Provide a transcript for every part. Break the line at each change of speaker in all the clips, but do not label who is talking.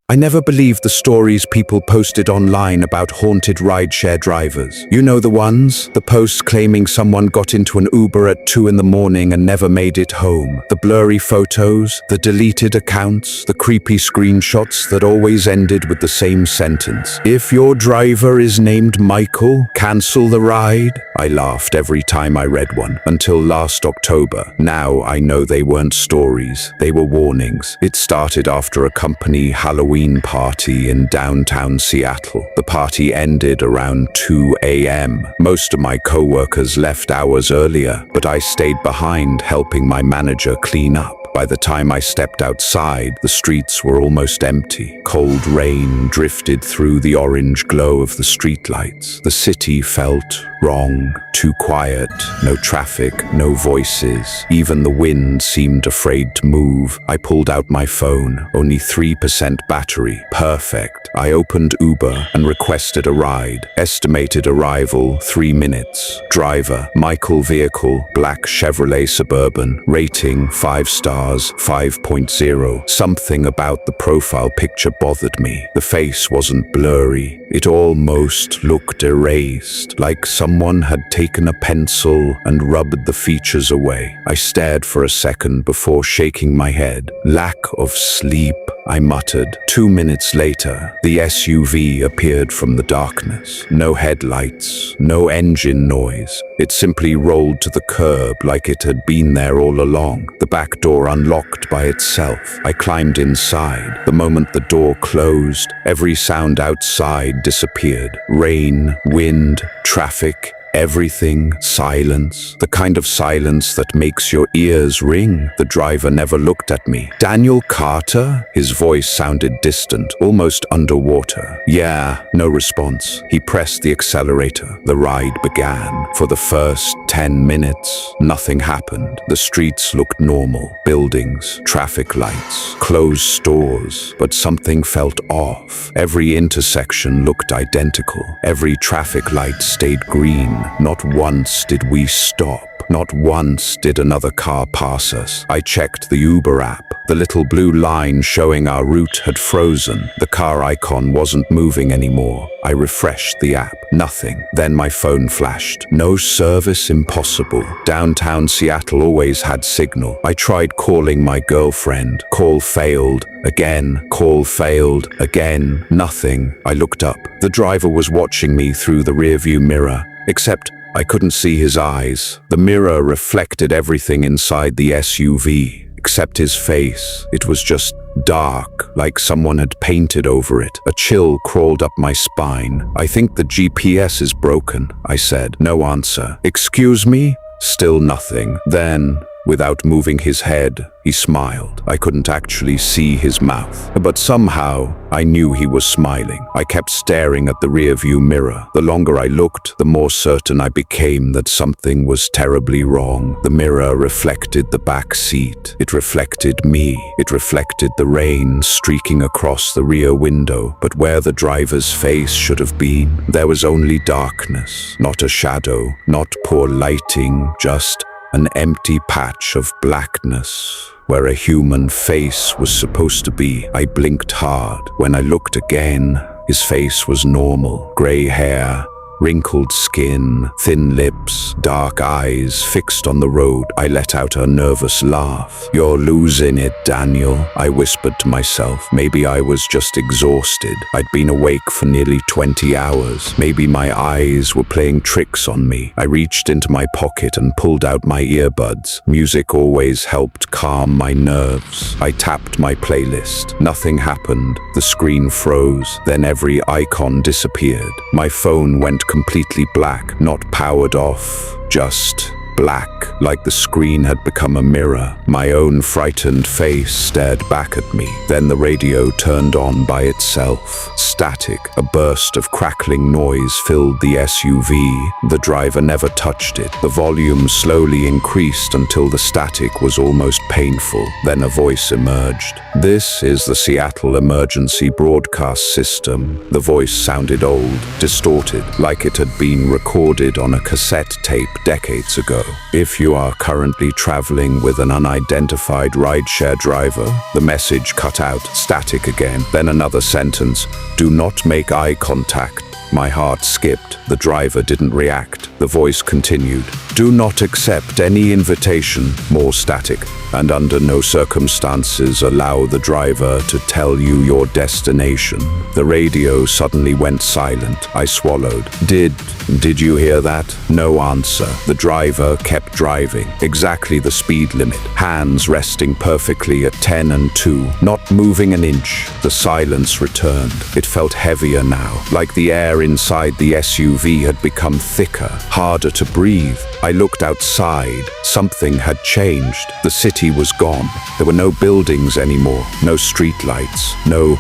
I never believed the stories people posted online about haunted rideshare drivers. You know the ones? The posts claiming someone got into an Uber at 2 in the morning and never made it home. The blurry photos, the deleted accounts, the creepy screenshots that always ended with the same sentence. If your driver is named Michael, cancel the ride. I laughed every time I read one, until last October. Now I know they weren't stories, they were warnings. It started after a company Halloween party in downtown Seattle. The party ended around 2 a.m. Most of my co-workers left hours earlier, but I stayed behind helping my manager clean up. By the time I stepped outside, the streets were almost empty. Cold rain drifted through the orange glow of the streetlights. The city felt wrong, too quiet, no traffic, no voices. Even the wind seemed afraid to move. I pulled out my phone, only 3% battery. Perfect. I opened Uber and requested a ride. Estimated arrival, 3 minutes. Driver, Michael. Vehicle, black Chevrolet Suburban. Rating, 5 stars, 5.0. Something about the profile picture bothered me. The face wasn't blurry. It almost looked erased, like someone had taken a pencil and rubbed the features away. I stared for a second before shaking my head. Lack of sleep, I muttered. 2 minutes later, the SUV appeared from the darkness. No headlights, no engine noise. It simply rolled to the curb like it had been there all along. The back door unlocked by itself. I climbed inside. The moment the door closed, every sound outside disappeared. Rain, wind, traffic, everything, silence, the kind of silence that makes your ears ring. The driver never looked at me. Daniel Carter? His voice sounded distant, almost underwater. Yeah, no response. He pressed the accelerator. The ride began. For the first 10 minutes, nothing happened. The streets looked normal. Buildings, traffic lights, closed stores. But something felt off. Every intersection looked identical. Every traffic light stayed green. Not once did we stop. Not once did another car pass us. I checked the Uber app. The little blue line showing our route had frozen. The car icon wasn't moving anymore. I refreshed the app. Nothing. Then my phone flashed. No service, impossible. Downtown Seattle always had signal. I tried calling my girlfriend. Call failed. Again. Call failed. Again. Nothing. I looked up. The driver was watching me through the rearview mirror. Except I couldn't see his eyes. The mirror reflected everything inside the SUV, except his face. It was just dark, like someone had painted over it. A chill crawled up my spine. I think the GPS is broken, I said. No answer. Excuse me? Still nothing. Then, without moving his head, he smiled. I couldn't actually see his mouth, but somehow I knew he was smiling. I kept staring at the rearview mirror. The longer I looked, the more certain I became that something was terribly wrong. The mirror reflected the back seat. It reflected me. It reflected the rain streaking across the rear window. But where the driver's face should have been, there was only darkness. Not a shadow, not poor lighting, just an empty patch of blackness where a human face was supposed to be. I blinked hard. When I looked again, his face was normal. Gray hair, wrinkled skin, thin lips, dark eyes fixed on the road. I let out a nervous laugh. You're losing it, Daniel, I whispered to myself. Maybe I was just exhausted. I'd been awake for nearly 20 hours. Maybe my eyes were playing tricks on me. I reached into my pocket and pulled out my earbuds. Music always helped calm my nerves. I tapped my playlist. Nothing happened. The screen froze. Then every icon disappeared. My phone went completely black, not powered off, just black, like the screen had become a mirror. My own frightened face stared back at me. Then the radio turned on by itself. Static, a burst of crackling noise filled the SUV. The driver never touched it. The volume slowly increased until the static was almost painful. Then a voice emerged. This is the Seattle Emergency Broadcast System. The voice sounded old, distorted, like it had been recorded on a cassette tape decades ago. If you are currently traveling with an unidentified rideshare driver, the message cut out, static again. Then another sentence, do not make eye contact. My heart skipped. The driver didn't react. The voice continued, do not accept any invitation, more static, and under no circumstances allow the driver to tell you your destination. The radio suddenly went silent. I swallowed. Did you hear that? No answer. The driver kept driving, exactly the speed limit, hands resting perfectly at 10 and 2, not moving an inch. The silence returned. It felt heavier now, like the air inside the SUV had become thicker, harder to breathe. I looked outside. Something had changed. The city was gone. There were no buildings anymore, no streetlights, no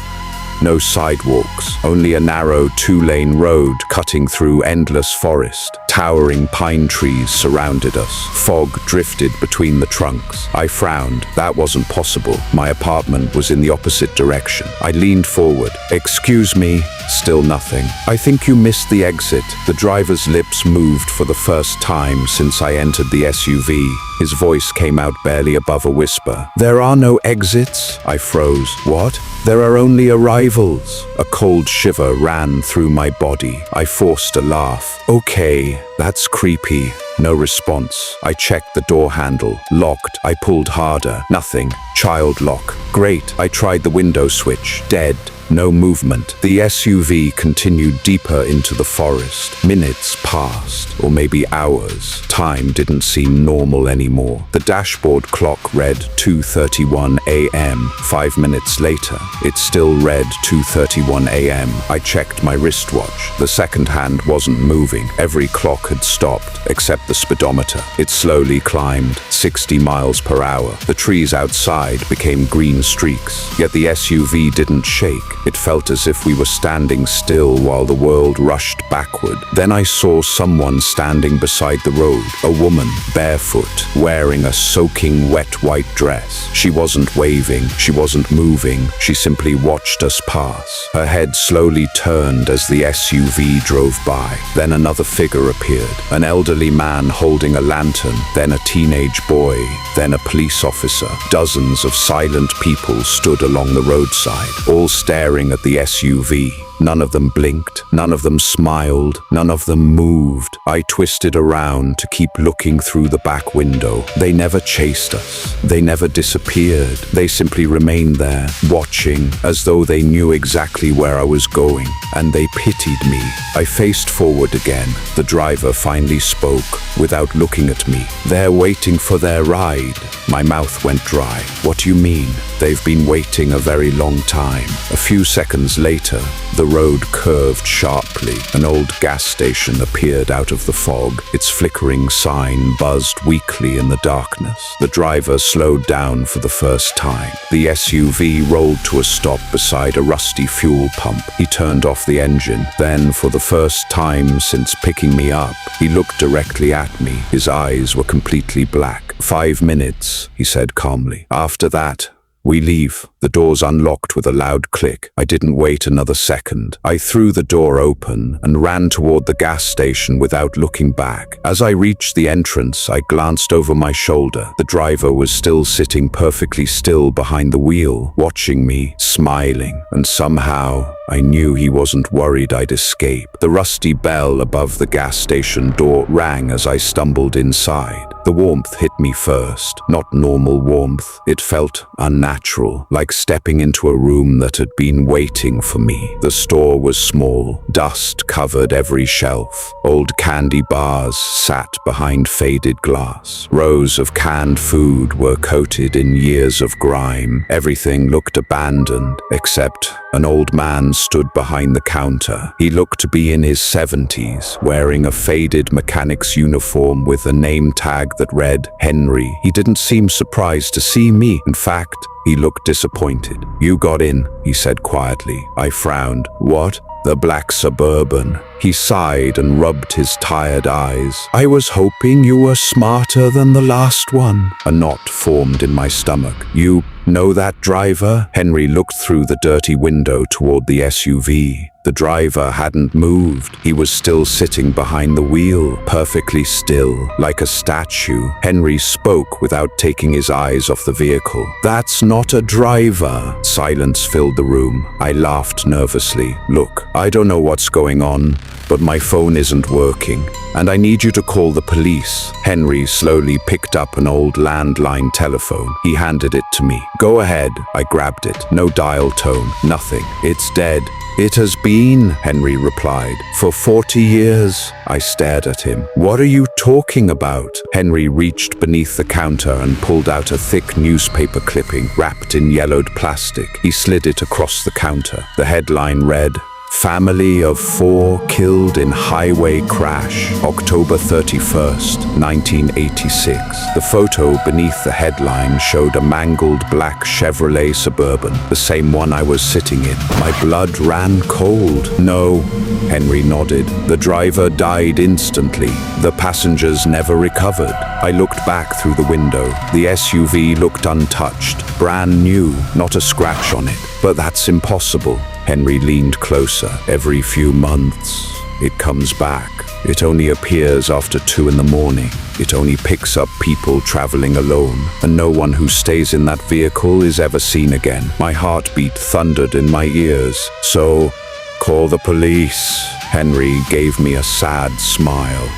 sidewalks, only a narrow two-lane road cutting through endless forest. Towering pine trees surrounded us. Fog drifted between the trunks. I frowned. That wasn't possible. My apartment was in the opposite direction. I leaned forward. Excuse me. Still nothing. I think you missed the exit. The driver's lips moved for the first time since I entered the SUV. His voice came out barely above a whisper. There are no exits? I froze. What? There are only arrivals. A cold shiver ran through my body. I forced a laugh. Okay, that's creepy. No response. I checked the door handle. Locked. I pulled harder. Nothing. Child lock. Great. I tried the window switch. Dead. No movement. The SUV continued deeper into the forest. Minutes passed, or maybe hours. Time didn't seem normal anymore. The dashboard clock read 2:31 a.m. 5 minutes later, it still read 2:31 a.m. I checked my wristwatch. The second hand wasn't moving. Every clock had stopped, except the speedometer. It slowly climbed, 60 miles per hour. The trees outside became green streaks, yet the SUV didn't shake. It felt as if we were standing still while the world rushed backward. Then I saw someone standing beside the road, a woman, barefoot, wearing a soaking wet white dress. She wasn't waving, she wasn't moving, she simply watched us pass. Her head slowly turned as the SUV drove by. Then another figure appeared, an elderly man holding a lantern, then a teenage boy, then a police officer. Dozens of silent people stood along the roadside, all staring at the SUV. None of them blinked, none of them smiled, none of them moved. I twisted around to keep looking through the back window. They never chased us. They never disappeared. They simply remained there, watching, as though they knew exactly where I was going, and they pitied me. I faced forward again. The driver finally spoke, without looking at me. They're waiting for their ride. My mouth went dry. What do you mean? They've been waiting a very long time. A few seconds later, the road curved sharply. An old gas station appeared out of the fog. Its flickering sign buzzed weakly in the darkness. The driver slowed down for the first time. The SUV rolled to a stop beside a rusty fuel pump. He turned off the engine. Then, for the first time since picking me up, he looked directly at me. His eyes were completely black. 5 minutes, he said calmly. After that, we leave. The doors unlocked with a loud click. I didn't wait another second. I threw the door open and ran toward the gas station without looking back. As I reached the entrance, I glanced over my shoulder. The driver was still sitting perfectly still behind the wheel, watching me, smiling, and somehow I knew he wasn't worried I'd escape. The rusty bell above the gas station door rang as I stumbled inside. The warmth hit me first, not normal warmth. It felt unnatural, like stepping into a room that had been waiting for me. The store was small. Dust covered every shelf. Old candy bars sat behind faded glass. Rows of canned food were coated in years of grime. Everything looked abandoned, except an old man stood behind the counter. He looked to be in his 70s, wearing a faded mechanic's uniform with a name tag that read Henry. He didn't seem surprised to see me. In fact, he looked disappointed. You got in, he said quietly. I frowned. What? The black Suburban. He sighed and rubbed his tired eyes. I was hoping you were smarter than the last one. A knot formed in my stomach. You know that driver? Henry looked through the dirty window toward the SUV. The driver hadn't moved. He was still sitting behind the wheel, perfectly still, like a statue. Henry spoke without taking his eyes off the vehicle. That's not a driver. Silence filled the room. I laughed nervously. Look, I don't know what's going on, but my phone isn't working, and I need you to call the police. Henry slowly picked up an old landline telephone. He handed it to me. Go ahead. I grabbed it. No dial tone, nothing. It's dead. It has been, Henry replied, for 40 years. I stared at him. What are you talking about? Henry reached beneath the counter and pulled out a thick newspaper clipping wrapped in yellowed plastic. He slid it across the counter. The headline read, Family of 4 killed in highway crash, October 31st, 1986. The photo beneath the headline showed a mangled black Chevrolet Suburban, the same one I was sitting in. My blood ran cold. No, Henry nodded. The driver died instantly. The passengers never recovered. I looked back through the window. The SUV looked untouched, brand new, not a scratch on it. But that's impossible. Henry leaned closer. Every few months, it comes back. It only appears after 2 a.m. It only picks up people traveling alone, and no one who stays in that vehicle is ever seen again. My heartbeat thundered in my ears. So, call the police. Henry gave me a sad smile.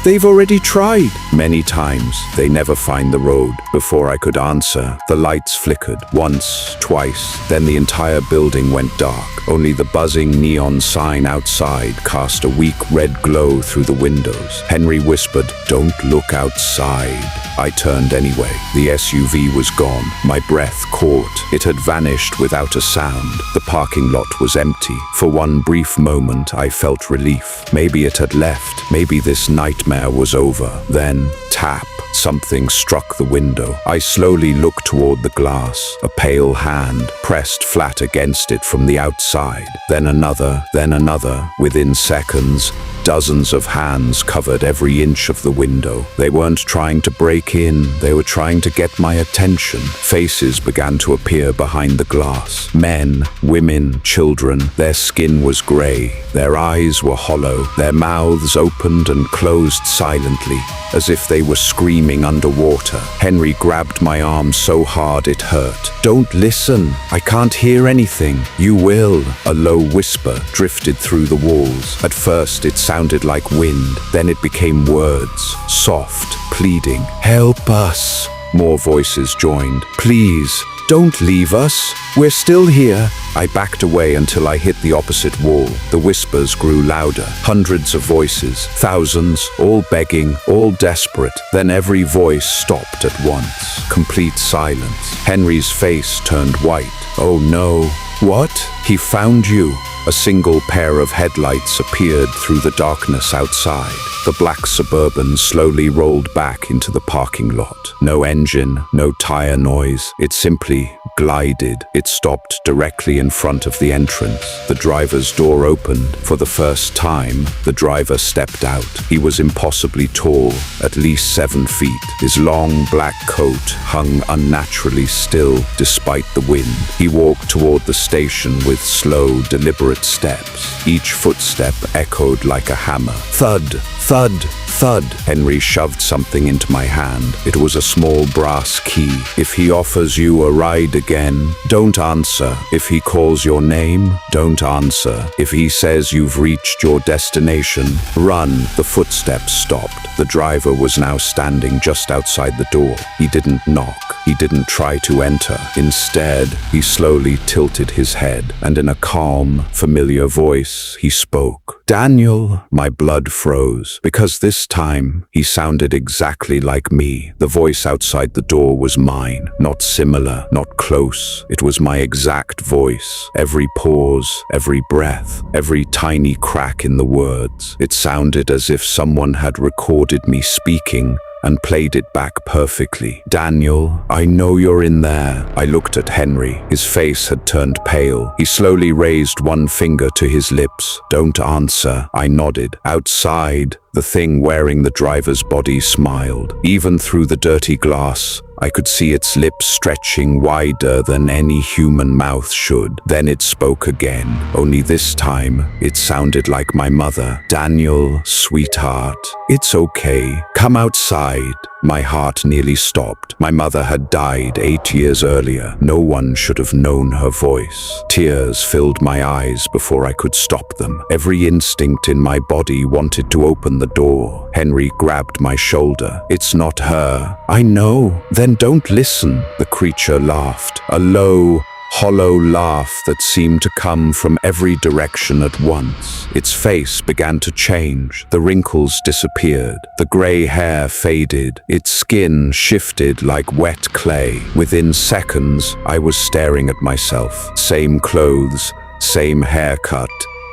They've already tried. Many times. They never find the road. Before I could answer, the lights flickered. Once, twice. Then the entire building went dark. Only the buzzing neon sign outside cast a weak red glow through the windows. Henry whispered, "Don't look outside." I turned anyway. The SUV was gone. My breath caught. It had vanished without a sound. The parking lot was empty. For one brief moment, I felt relief. Maybe it had left. Maybe this nightmare was over. Then, tap. Something struck the window. I slowly looked toward the glass. A pale hand pressed flat against it from the outside. Then another, then another. Within seconds, dozens of hands covered every inch of the window. They weren't trying to break in. They were trying to get my attention. Faces began to appear behind the glass. Men, women, children. Their skin was gray. Their eyes were hollow. Their mouths opened and closed silently, as if they were screaming underwater. Henry grabbed my arm so hard it hurt. "Don't listen. I can't hear anything." "You will." A low whisper drifted through the walls. At first it sounded like wind. Then it became words, soft, pleading. "Help us." More voices joined. "Please, don't leave us. We're still here." I backed away until I hit the opposite wall. The whispers grew louder. Hundreds of voices, thousands, all begging, all desperate. Then every voice stopped at once. Complete silence. Henry's face turned white. "Oh no." "What?" "He found you." A single pair of headlights appeared through the darkness outside. The black Suburban slowly rolled back into the parking lot. No engine, no tire noise. It simply glided. It stopped directly in front of the entrance. The driver's door opened. For the first time, the driver stepped out. He was impossibly tall, at least 7 feet. His long black coat hung unnaturally still despite the wind. He walked toward the station with slow, deliberate steps. Each footstep echoed like a hammer. Thud, thud, thud. Henry shoved something into my hand. It was a small brass key. "If he offers you a ride again, don't answer. If he calls your name, don't answer. If he says you've reached your destination, run." The footsteps stopped. The driver was now standing just outside the door. He didn't knock. He didn't try to enter. Instead, he slowly tilted his head, and in a calm, familiar voice, he spoke. "Daniel." My blood froze, because this time, he sounded exactly like me. The voice outside the door was mine. Not similar, not close. It was my exact voice. Every pause, every breath, every tiny crack in the words. It sounded as if someone had recorded me speaking and played it back perfectly. "Daniel, I know you're in there." I looked at Henry. His face had turned pale. He slowly raised one finger to his lips. "Don't answer." I nodded. Outside, the thing wearing the driver's body smiled. Even through the dirty glass, I could see its lips stretching wider than any human mouth should. Then it spoke again, only this time it sounded like my mother. "Daniel, sweetheart, it's okay. Come outside." My heart nearly stopped. My mother had died 8 years earlier. No one should have known her voice. Tears filled my eyes before I could stop them. Every instinct in my body wanted to open the door. Henry grabbed my shoulder. "It's not her." "I know." "Then don't listen." The creature laughed, a low, hollow laugh that seemed to come from every direction at once. Its face began to change. The wrinkles disappeared. The gray hair faded. Its skin shifted like wet clay. Within seconds, I was staring at myself. Same clothes, same haircut,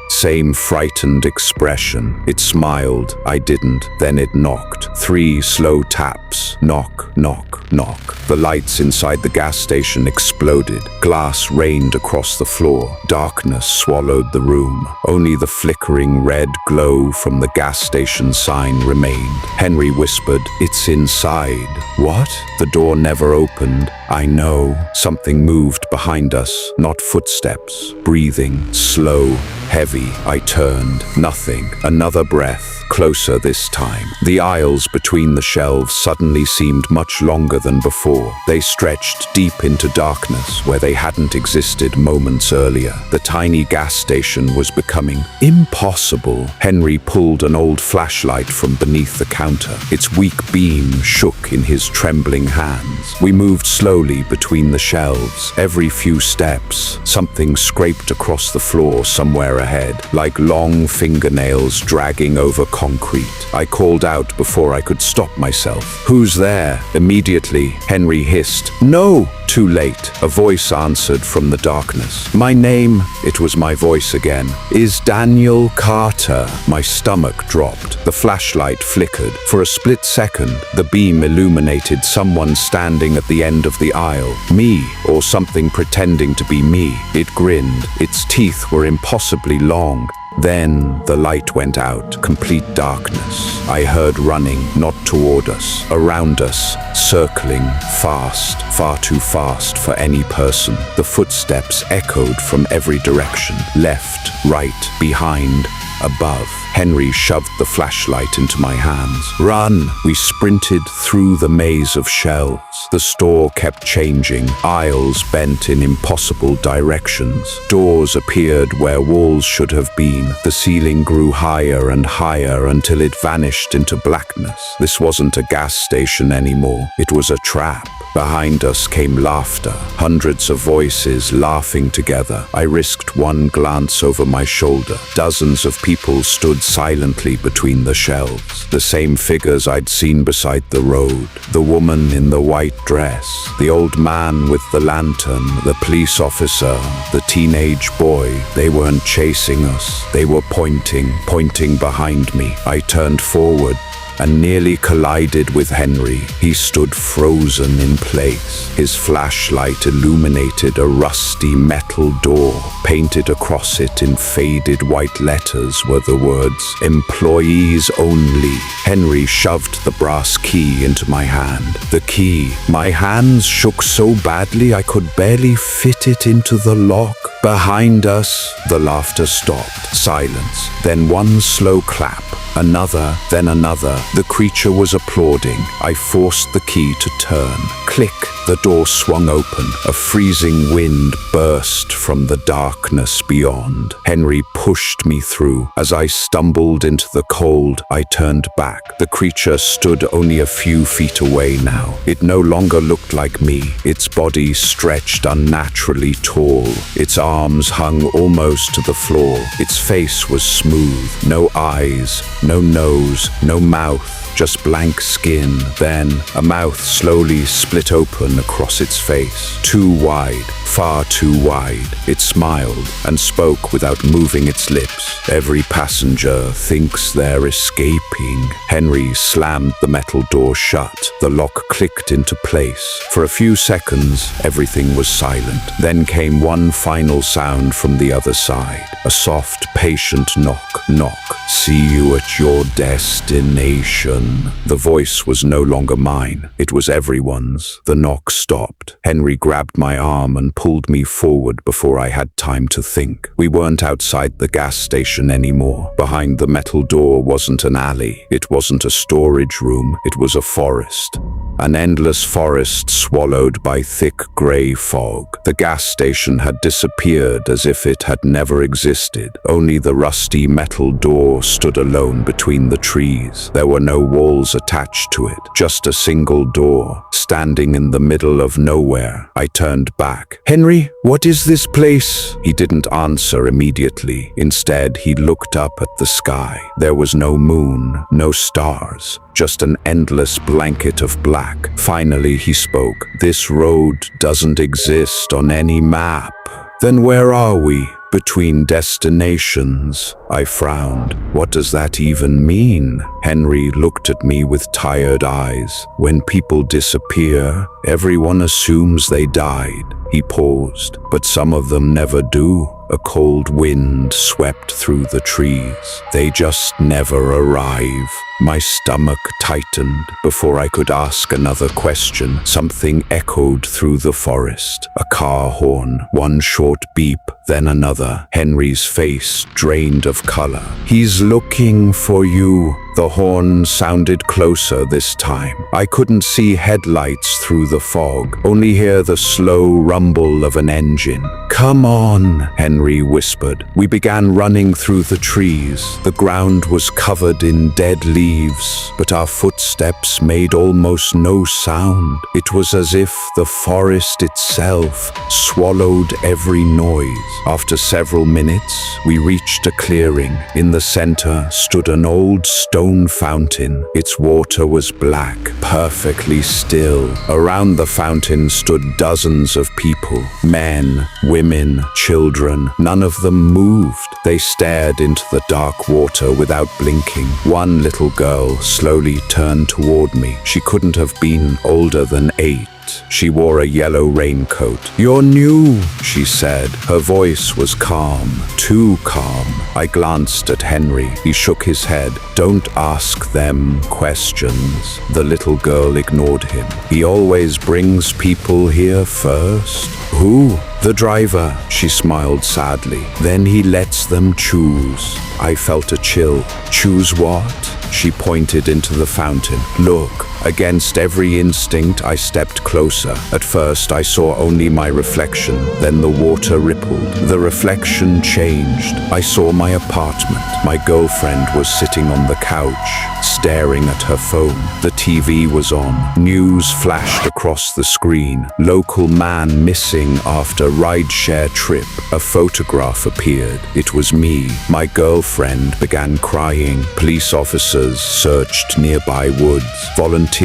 same frightened expression. It smiled. I didn't. Then it knocked. 3 slow taps. Knock, knock, knock. The lights inside the gas station exploded. Glass rained across the floor. Darkness swallowed the room. Only the flickering red glow from the gas station sign remained. Henry whispered, "It's inside." "What?" The door never opened. I know. Something moved behind us. Not footsteps. Breathing. Slow. Heavy. I turned. Nothing. Another breath. Closer this time. The aisles between the shelves suddenly seemed much longer than before. They stretched deep into darkness where they hadn't existed moments earlier. The tiny gas station was becoming impossible. Henry pulled an old flashlight from beneath the counter. Its weak beam shook in his trembling hands. We moved slowly between the shelves. Every few steps, something scraped across the floor somewhere ahead, like long fingernails dragging over concrete. I called out before I could stop myself. "Who's there?" Immediately, Henry hissed, "No!" Too late. A voice answered from the darkness. "My name," it was my voice again, "is Daniel Carter." My stomach dropped. The flashlight flickered. For a split second, the beam illuminated someone standing at the end of the aisle. Me, or something pretending to be me. It grinned. Its teeth were impossibly long. Then the light went out, complete darkness. I heard running, not toward us, around us, circling, fast, far too fast for any person. The footsteps echoed from every direction, left, right, behind, above. Henry shoved the flashlight into my hands. "Run!" We sprinted through the maze of shelves. The store kept changing. Aisles bent in impossible directions. Doors appeared where walls should have been. The ceiling grew higher and higher until it vanished into blackness. This wasn't a gas station anymore. It was a trap. Behind us came laughter, hundreds of voices laughing together. I risked one glance over my shoulder. Dozens of people stood silently between the shelves. The same figures I'd seen beside the road. The woman in the white dress, the old man with the lantern, the police officer, the teenage boy. They weren't chasing us. They were pointing behind me. I turned forward and nearly collided with Henry. He stood frozen in place. His flashlight illuminated a rusty metal door. Painted across it in faded white letters were the words, "Employees Only." Henry shoved the brass key into my hand. The key. My hands shook so badly I could barely fit it into the lock. Behind us, the laughter stopped. Silence. Then one slow clap. Another, then another. The creature was applauding. I forced the key to turn. Click. The door swung open. A freezing wind burst from the darkness beyond. Henry pushed me through. As I stumbled into the cold, I turned back. The creature stood only a few feet away now. It no longer looked like me. Its body stretched unnaturally tall. Its arms hung almost to the floor. Its face was smooth. No eyes, No nose, no mouth, just blank skin. Then a mouth slowly split open across its face. Too wide, far too wide. It smiled and spoke without moving its lips. Every passenger thinks they're escaping. Henry slammed the metal door shut. The lock clicked into place. For a few seconds, everything was silent. Then came one final sound from the other side. A soft, patient knock. Knock. See you at your destination. The voice was no longer mine. It was everyone's. The knock stopped. Henry grabbed my arm and pulled me forward before I had time to think. We weren't outside the gas station anymore. Behind the metal door wasn't an alley. It wasn't a storage room. It was a forest. An endless forest swallowed by thick gray fog. The gas station had disappeared as if it had never existed. Only the rusty metal door stood alone between the trees. There were no walls attached to it, just a single door, standing in the middle of nowhere. I turned back. "Henry, what is this place?" He didn't answer immediately. Instead, he looked up at the sky. There was no moon, no stars, just an endless blanket of black. Finally, he spoke. "This road doesn't exist on any map." "Then where are we?" "Between destinations." I frowned. What does that even mean? Henry looked at me with tired eyes. When people disappear, everyone assumes they died. He paused. But some of them never do. A cold wind swept through the trees. They just never arrive. My stomach tightened. Before I could ask another question, something echoed through the forest. A car horn, one short beep, then another. Henry's face drained of color. "He's looking for you." The horn sounded closer this time. I couldn't see headlights through the fog, only hear the slow rumble of an engine. "Come on," Henry whispered. We began running through the trees. The ground was covered in dead leaves, but our footsteps made almost no sound. It was as if the forest itself swallowed every noise. After several minutes, we reached a clearing. In the center stood an old stone fountain. Its water was black, perfectly still. Around the fountain stood dozens of people. Men, women, children. None of them moved. They stared into the dark water without blinking. One little girl slowly turned toward me. She couldn't have been older than 8. She wore a yellow raincoat. "You're new," she said. Her voice was calm, too calm. I glanced at Henry. He shook his head. "Don't ask them questions." The little girl ignored him. "He always brings people here first." "Who?" "The driver," she smiled sadly. "Then he lets them choose." I felt a chill. "Choose what?" She pointed into the fountain. "Look." Against every instinct, I stepped closer. At first, I saw only my reflection. Then the water rippled. The reflection changed. I saw my apartment. My girlfriend was sitting on the couch, staring at her phone. The TV was on. News flashed across the screen. Local man missing after rideshare trip. A photograph appeared. It was me. My girlfriend began crying. Police officers searched nearby woods. Volunteers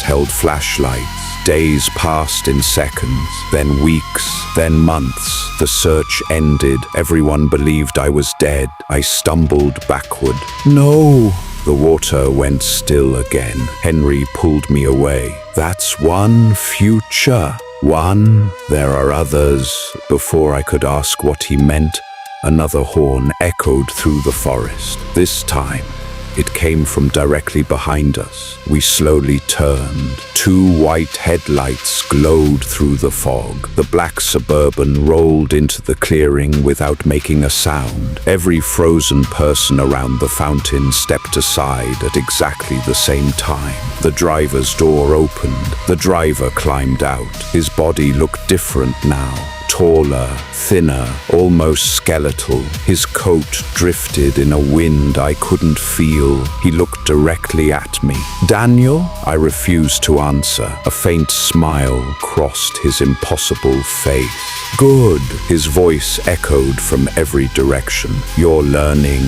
held flashlights. Days passed in seconds, then weeks, then months. The search ended. Everyone believed I was dead. I stumbled backward. "No!" The water went still again. Henry pulled me away. "That's one future. One. There are others." Before I could ask what he meant, another horn echoed through the forest. This time, it came from directly behind us. We slowly turned. 2 white headlights glowed through the fog. The black Suburban rolled into the clearing without making a sound. Every frozen person around the fountain stepped aside at exactly the same time. The driver's door opened. The driver climbed out. His body looked different now. taller, thinner, almost skeletal. His coat drifted in a wind I couldn't feel. He looked directly at me. "Daniel?" I refused to answer. A faint smile crossed his impossible face. "Good," his voice echoed from every direction. "You're learning."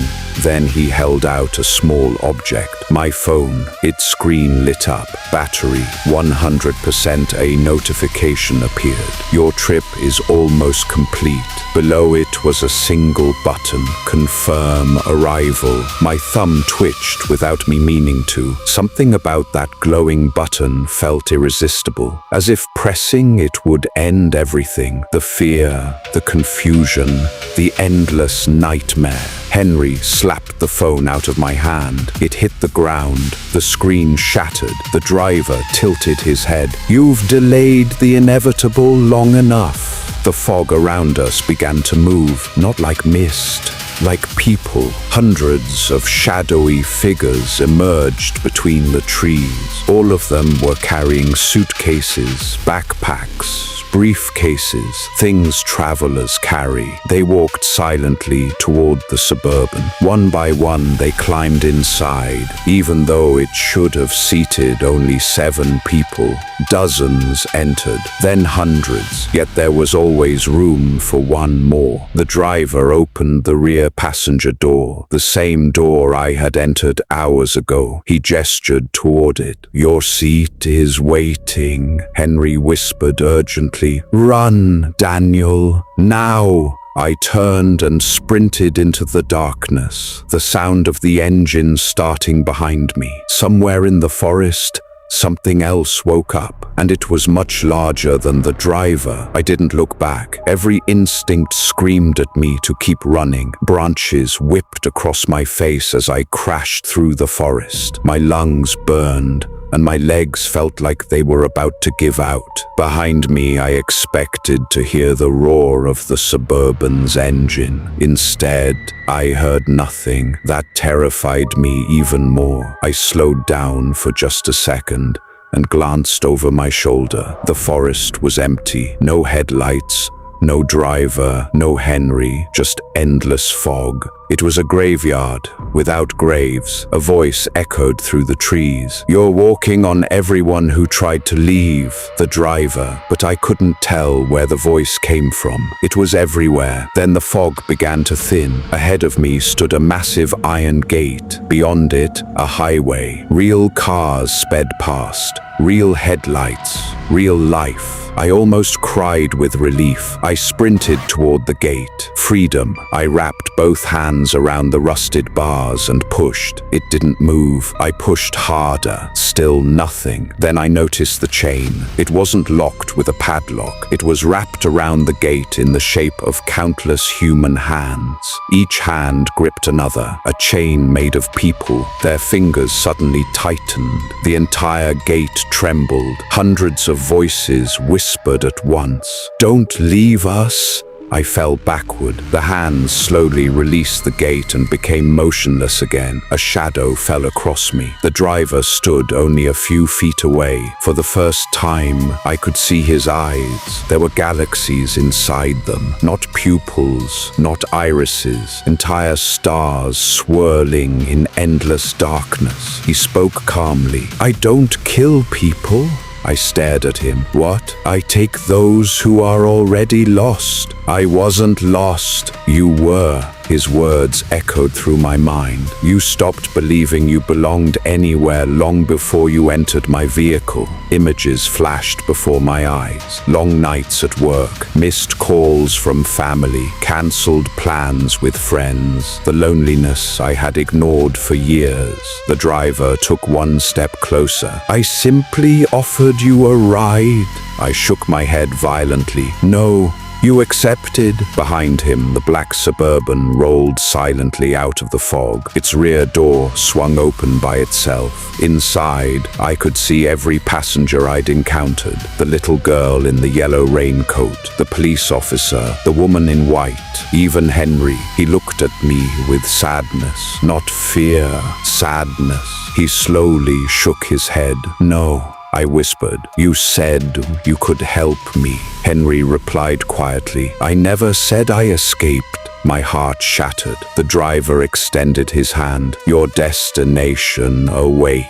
Then he held out a small object. My phone. Its screen lit up. Battery 100%. A notification appeared. "Your trip is almost complete." Below it was a single button. "Confirm arrival." My thumb twitched without me meaning to. Something about that glowing button felt irresistible, as if pressing it would end everything. The fear, the confusion, the endless nightmare. Henry slapped the phone out of my hand. It hit the ground. The screen shattered. The driver tilted his head. "You've delayed the inevitable long enough." The fog around us began to move, not like mist, like people. Hundreds of shadowy figures emerged between the trees. All of them were carrying suitcases, backpacks, briefcases, things travelers carry. They walked silently toward the Suburban. One by one, they climbed inside, even though it should have seated only 7 people. Dozens entered, then hundreds, yet there was always room for one more. The driver opened the rear passenger door, the same door I had entered hours ago. He gestured toward it. "Your seat is waiting," Henry whispered urgently. "Run, Daniel, now!" I turned and sprinted into the darkness, the sound of the engine starting behind me. Somewhere in the forest, something else woke up, and it was much larger than the driver. I didn't look back. Every instinct screamed at me to keep running. Branches whipped across my face as I crashed through the forest. My lungs burned, and my legs felt like they were about to give out. Behind me, I expected to hear the roar of the Suburban's engine. Instead, I heard nothing. That terrified me even more. I slowed down for just a second and glanced over my shoulder. The forest was empty. No headlights, no driver, no Henry, just endless fog. It was a graveyard, without graves. A voice echoed through the trees. "You're walking on everyone who tried to leave." The driver, but I couldn't tell where the voice came from. It was everywhere. Then the fog began to thin. Ahead of me stood a massive iron gate. Beyond it, a highway. Real cars sped past. Real headlights. Real life. I almost cried with relief. I sprinted toward the gate. Freedom. I wrapped both hands around the rusted bars and pushed. It didn't move. I pushed harder. Still nothing. Then I noticed the chain. It wasn't locked with a padlock. It was wrapped around the gate in the shape of countless human hands. Each hand gripped another. A chain made of people. Their fingers suddenly tightened. The entire gate trembled. Hundreds of voices whispered at once. "Don't leave us." I fell backward. The hands slowly released the gate and became motionless again. A shadow fell across me. The driver stood only a few feet away. For the first time, I could see his eyes. There were galaxies inside them. Not pupils, not irises. Entire stars swirling in endless darkness. He spoke calmly. "I don't kill people." I stared at him. "What? I take those who are already lost." "I wasn't lost. You were." His words echoed through my mind. "You stopped believing you belonged anywhere long before you entered my vehicle." Images flashed before my eyes. Long nights at work, missed calls from family, cancelled plans with friends, the loneliness I had ignored for years. The driver took one step closer. "I simply offered you a ride." I shook my head violently. "No. You accepted." Behind him, the black Suburban rolled silently out of the fog. Its rear door swung open by itself. Inside, I could see every passenger I'd encountered. The little girl in the yellow raincoat, the police officer, the woman in white, even Henry. He looked at me with sadness, not fear, sadness. He slowly shook his head. "No, I whispered. "You said you could help me." Henry replied quietly. "I never said I escaped." My heart shattered. The driver extended his hand. "Your destination awaits."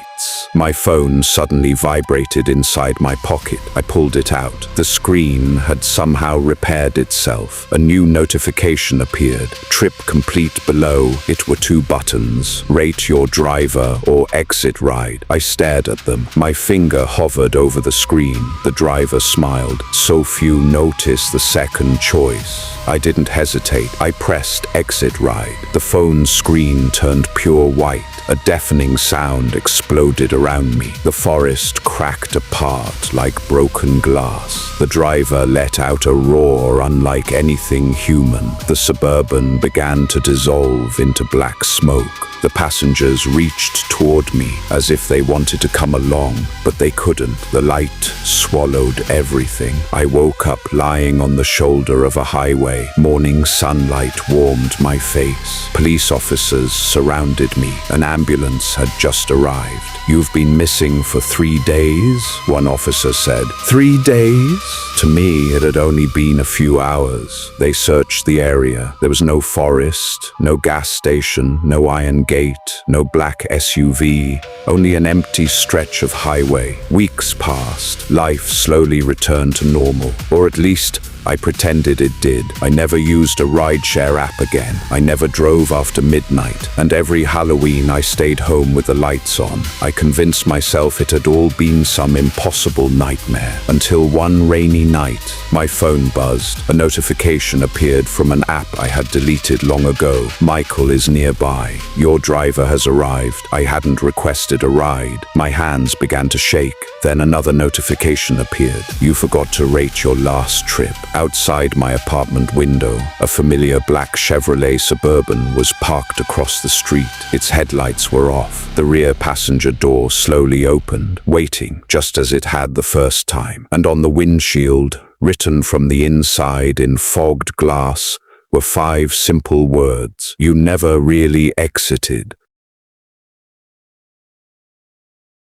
My phone suddenly vibrated inside my pocket. I pulled it out. The screen had somehow repaired itself. A new notification appeared. "Trip complete" below. It were 2 buttons. "Rate your driver" or "Exit ride." I stared at them. My finger hovered over the screen. The driver smiled. "So few notice the second choice." I didn't hesitate. I pressed "Exit ride." The phone screen turned pure white. A deafening sound exploded around me. The forest cracked apart like broken glass. The driver let out a roar unlike anything human. The Suburban began to dissolve into black smoke. The passengers reached toward me as if they wanted to come along, but they couldn't. The light swallowed everything. I woke up lying on the shoulder of a highway. Morning sunlight warmed my face. Police officers surrounded me. An ambulance had just arrived. "You've been missing for 3 days," one officer said. 3 days? To me, it had only been a few hours. They searched the area. There was no forest, no gas station, no iron gate, no black SUV, only an empty stretch of highway. Weeks passed. Life slowly returned to normal, or at least I pretended it did. I never used a rideshare app again. I never drove after midnight. And every Halloween I stayed home with the lights on. I convinced myself it had all been some impossible nightmare. Until one rainy night, my phone buzzed. A notification appeared from an app I had deleted long ago. "Michael is nearby. Your driver has arrived." I hadn't requested a ride. My hands began to shake. Then another notification appeared. "You forgot to rate your last trip." Outside my apartment window, a familiar black Chevrolet Suburban was parked across the street. Its headlights were off. The rear passenger door slowly opened, waiting, just as it had the first time. And on the windshield, written from the inside in fogged glass, were 5 simple words. "You never really exited."